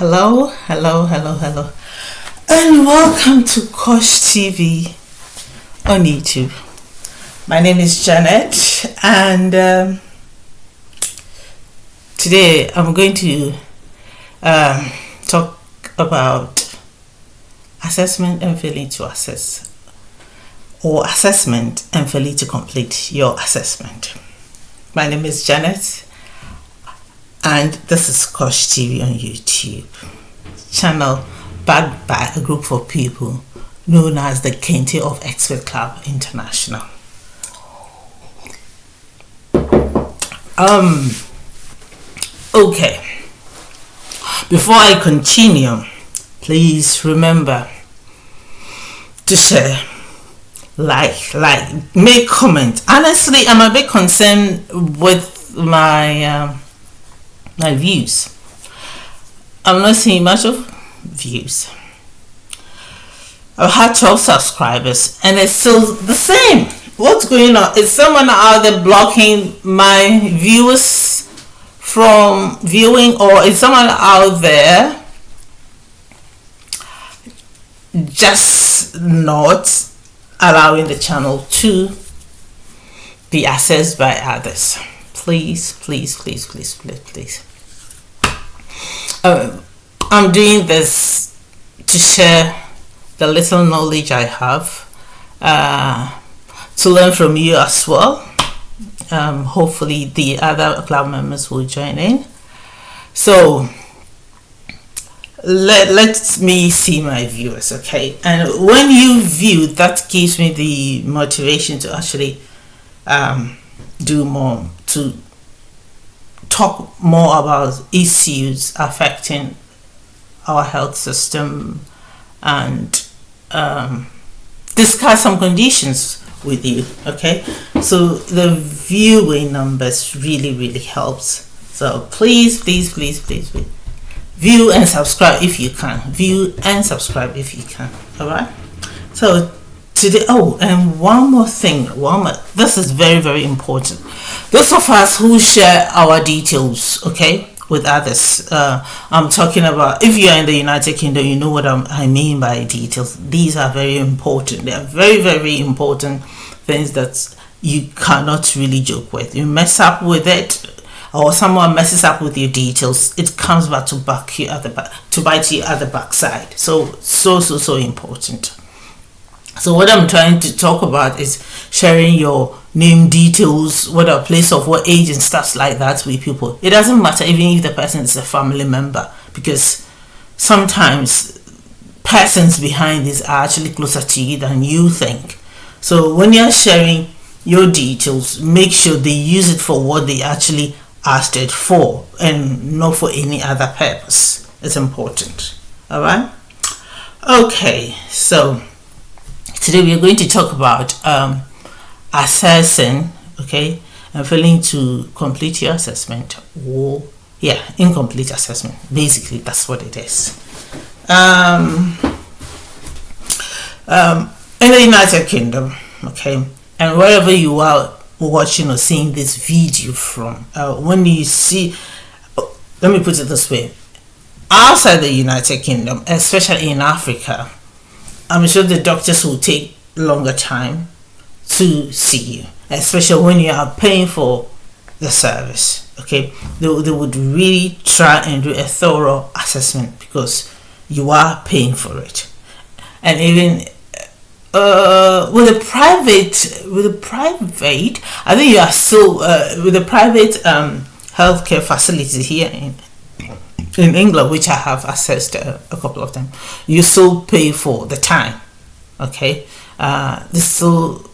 Hello, and welcome to Kosh TV on YouTube. My name is Janet, and today I'm going to talk about assessment and failing to assess, or assessment and failing to complete your assessment. My name is Janet, and this is Kosh TV on YouTube, channel backed by a group of people known as the Kente of Expert Club International. Okay, before I continue, please remember to share, like, make comment. Honestly, I'm a bit concerned with my my views. I'm not seeing much of views. I've had 12 subscribers and it's still the same. What's going on? Is someone out there blocking my viewers from viewing, or is someone out there just not allowing the channel to be accessed by others? Please. I'm doing this to share the little knowledge I have, to learn from you as well. Hopefully the other club members will join in. So let me see my viewers, okay? And when you view, that gives me the motivation to actually do more, to talk more about issues affecting our health system, and discuss some conditions with you, okay? So the viewing numbers really helps. So please view and subscribe if you can. View and subscribe if you can. All right. So today, and one more thing. This is very important. Those of us who share our details, okay, with others. I'm talking about, if you are in the United Kingdom, you know what I mean by details. These are very important. They are very important things that you cannot really joke with. You mess up with it, or someone messes up with your details, it comes back to bite you at the backside. So important. So what I'm trying to talk about is sharing your name, details, what place of what age and stuff like that with people. It doesn't matter even if the person is a family member, because sometimes persons behind this are actually closer to you than you think. So when you're sharing your details, make sure they use it for what they actually asked it for, and not for any other purpose. It's important. All right. Okay, so today we are going to talk about assessing, okay, and failing to complete your assessment, or incomplete assessment. Basically, that's what it is. In the United Kingdom, okay, and wherever you are watching or seeing this video from, when you see, let me put it this way, outside the United Kingdom, especially in Africa, I'm sure the doctors will take longer time to see you, especially when you are paying for the service, okay? They would really try and do a thorough assessment because you are paying for it. And even with a private, I think you are still with a private healthcare facility here in England, which I have accessed a couple of times. You still pay for the time, okay? They still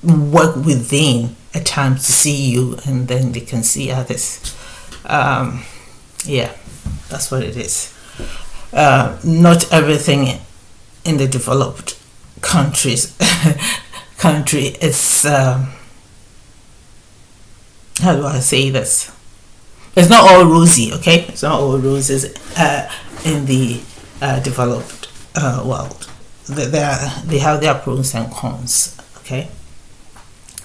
work within a time to see you, and then they can see others. That's what it is. Not everything in the developed country is how do I say this? It's not all rosy, okay? It's not all roses in the developed world. They have their pros and cons, okay?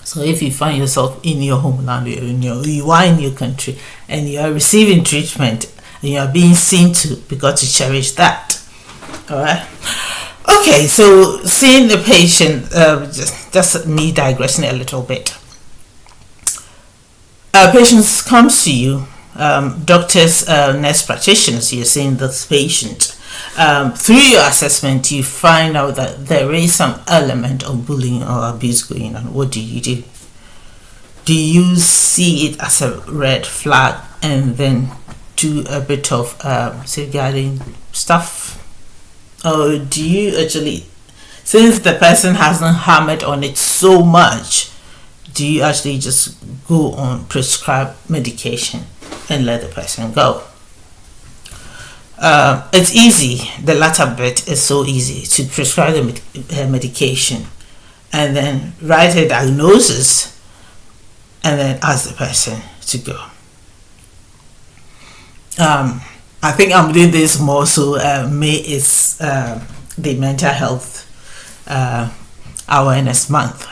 So if you find yourself in your homeland, you are in your country, and you are receiving treatment and you are being seen to, because you cherish that. All right. Okay, so seeing the patient, just me digressing a little bit. Patients comes to you, doctors, nurse practitioners. You're seeing this patient. Through your assessment, you find out that there is some element of bullying or abuse going on. What do you do? Do you see it as a red flag and then do a bit of safeguarding stuff? Or do you actually, since the person hasn't hammered on it so much, do you actually just go on prescribed medication and let the person go? It's easy. The latter bit is so easy, to prescribe the medication and then write a diagnosis and then ask the person to go. I think I'm doing this more so May is the mental health awareness month.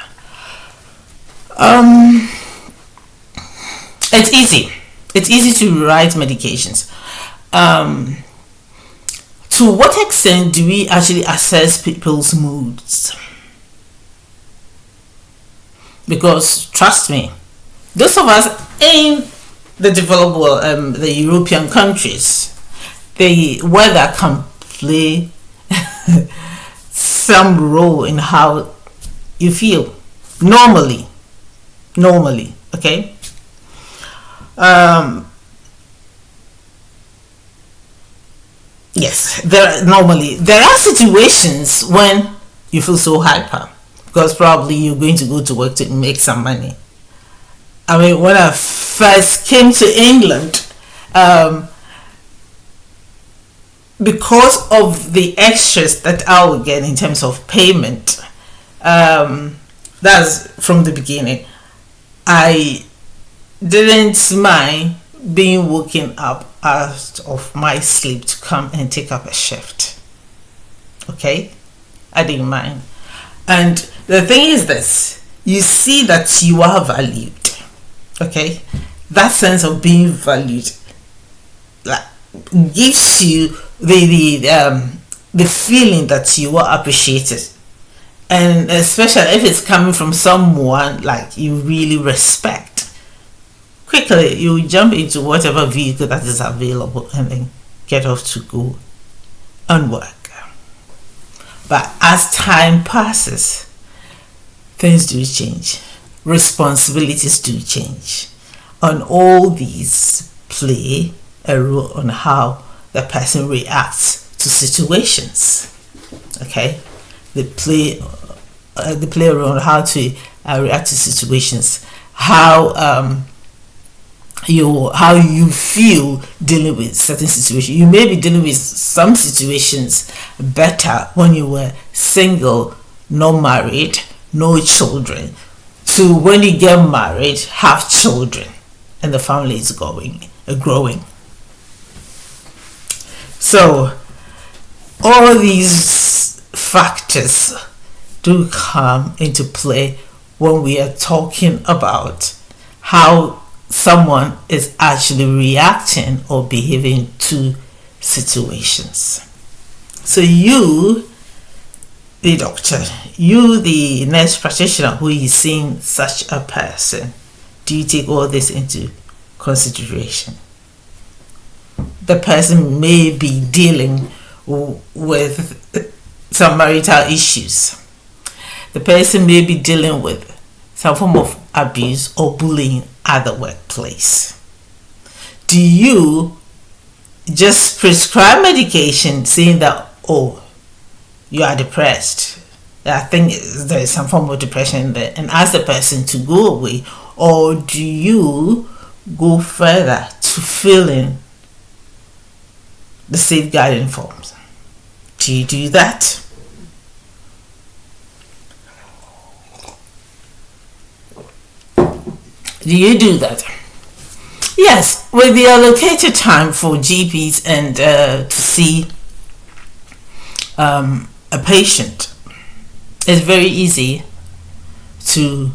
It's easy to write medications. To what extent do we actually assess people's moods? Because trust me, those of us in the developed world, the European countries, the weather can play some role in how you feel normally, okay? Yes, there are situations when you feel so hyper because probably you're going to go to work to make some money. I mean, when I first came to England, because of the extras that I would get in terms of payment, that's from the beginning. I didn't mind being woken up out of my sleep to come and take up a shift. Okay, I didn't mind. And the thing is this: you see that you are valued. Okay, that sense of being valued gives you the feeling that you are appreciated, and especially if it's coming from someone like you really respect. Quickly you jump into whatever vehicle that is available and then get off to go and work. But as time passes, things do change, responsibilities do change, and all these play a role on how the person reacts to situations. Okay, they play a role on how to react to situations, how you feel dealing with certain situations. You may be dealing with some situations better when you were single, not married, no children, to when you get married, have children, and the family is growing. So all these factors do come into play when we are talking about how someone is actually reacting or behaving to situations. So you, the doctor, you, the nurse practitioner who is seeing such a person, do you take all this into consideration? The person may be dealing with some marital issues. The person may be dealing with some form of abuse or bullying at the workplace. Do you just prescribe medication saying that, oh, you are depressed, I think there is some form of depression there, and ask the person to go away? Or do you go further to fill in the safeguarding forms? Do you do that? Do you do that? Yes, with the allocated time for GPs and to see a patient, it's very easy to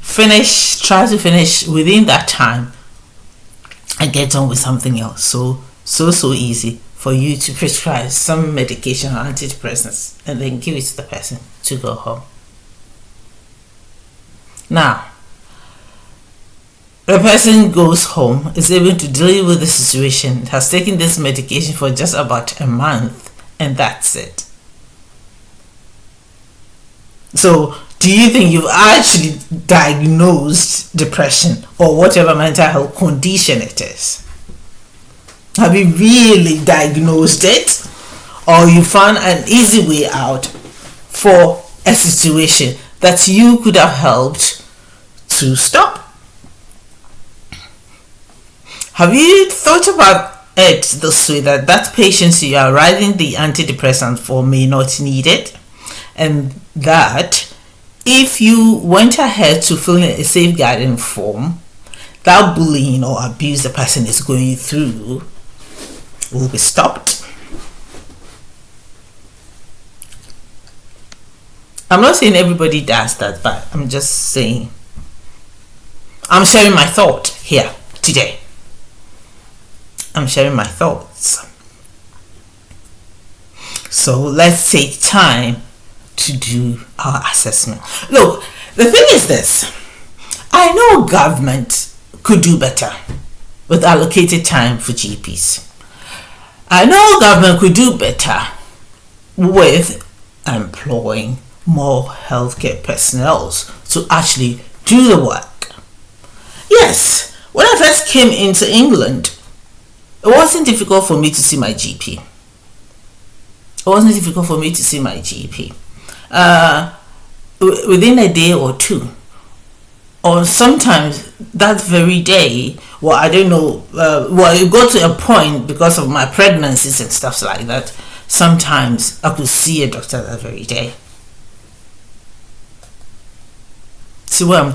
try to finish within that time and get on with something else. So so easy for you to prescribe some medication or antidepressants and then give it to the person to go home. Now, the person goes home, is able to deal with the situation, has taken this medication for just about a month, and that's it. So, do you think you've actually diagnosed depression or whatever mental health condition it is? Have you really diagnosed it? Or you found an easy way out for a situation that you could have helped to stop? Have you thought about it this way, that that patient you are writing the antidepressant for may not need it, and that if you went ahead to fill in a safeguarding form, that bullying or abuse the person is going through will be stopped? I'm not saying everybody does that, but I'm just saying, I'm sharing my thought here today. I'm sharing my thoughts. So let's take time to do our assessment. Look, the thing is this. I know government could do better with allocated time for GPs. I know government could do better with employing more healthcare personnel to actually do the work. Yes, when I first came into England, it wasn't difficult for me to see my GP. Within a day or two, or sometimes that very day. Well, I don't know. It got to a point because of my pregnancies and stuff like that. Sometimes I could see a doctor that very day. See where I'm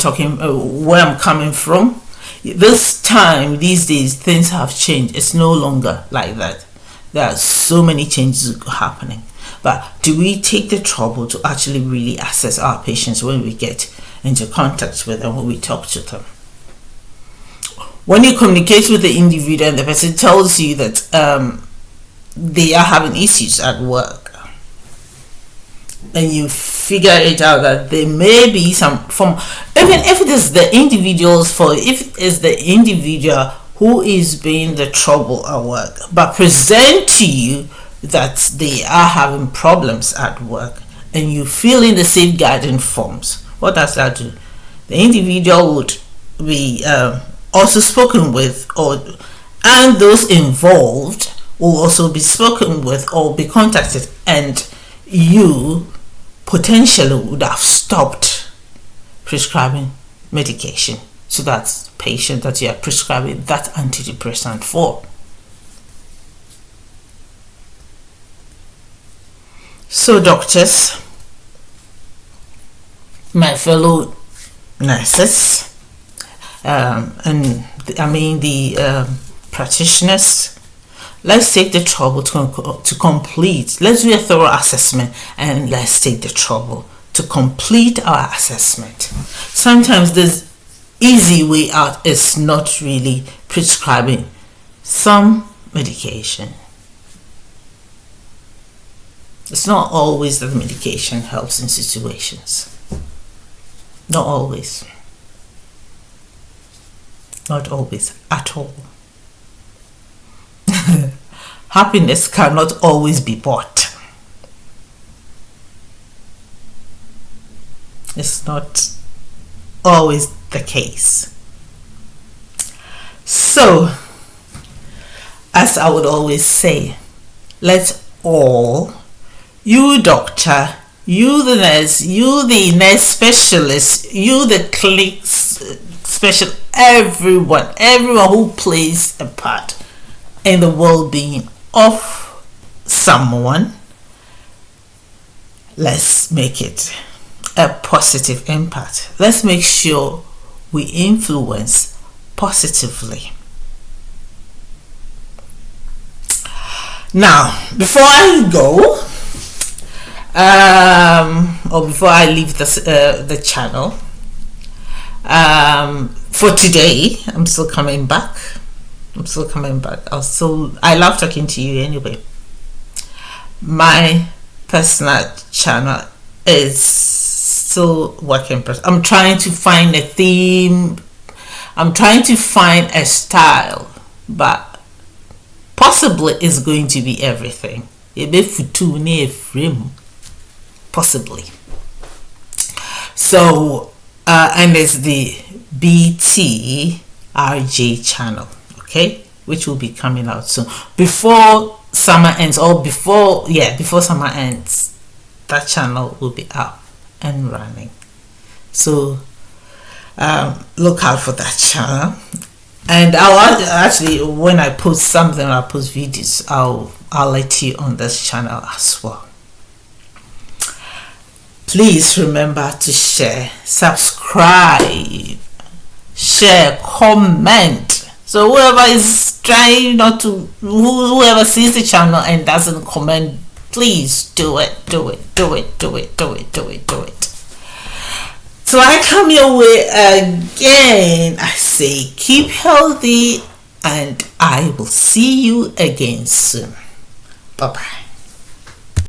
coming from? This time, these days, things have changed. It's no longer like that. There are so many changes happening. But do we take the trouble to actually really assess our patients when we get into contact with them, when we talk to them? When you communicate with the individual and the person tells you that they are having issues at work, and you figure it out that there may be some form, even if it is the individual's fault, if it is the individual who is being the trouble at work, but present to you that they are having problems at work, and you fill in the safeguarding forms, what does that do? The individual would be also spoken with, and those involved will also be spoken with or be contacted, and you potentially would have stopped prescribing medication to that patient that you are prescribing that antidepressant for. So doctors, my fellow nurses, and the practitioners, let's take the trouble to complete. Let's do a thorough assessment, and let's take the trouble to complete our assessment. Sometimes this easy way out is not really prescribing some medication. It's not always that medication helps in situations. Not always. Not always at all. Happiness cannot always be bought. It's not always the case. So, as I would always say, let's all, you doctor, you the nurse, you the nurse specialist, you the clinic special, everyone who plays a part in the well-being of someone, let's make it a positive impact. Let's make sure we influence positively. Now, before I go, or before I leave the channel, for today, I'm still coming back. I'm still coming back. I love talking to you anyway. My personal channel is still working. I'm trying to find a theme. I'm trying to find a style, but possibly it's going to be everything. Possibly. So, and it's the BTRJ channel, okay, which will be coming out soon. Before summer ends, before summer ends, that channel will be up and running. So, look out for that channel. And I'll actually, when I post something, I'll post videos, I'll let you on this channel as well. Please remember to share, subscribe, share, comment. So whoever is trying not to, whoever sees the channel and doesn't comment, please do it. So I come your way again. I say keep healthy, and I will see you again soon. Bye bye.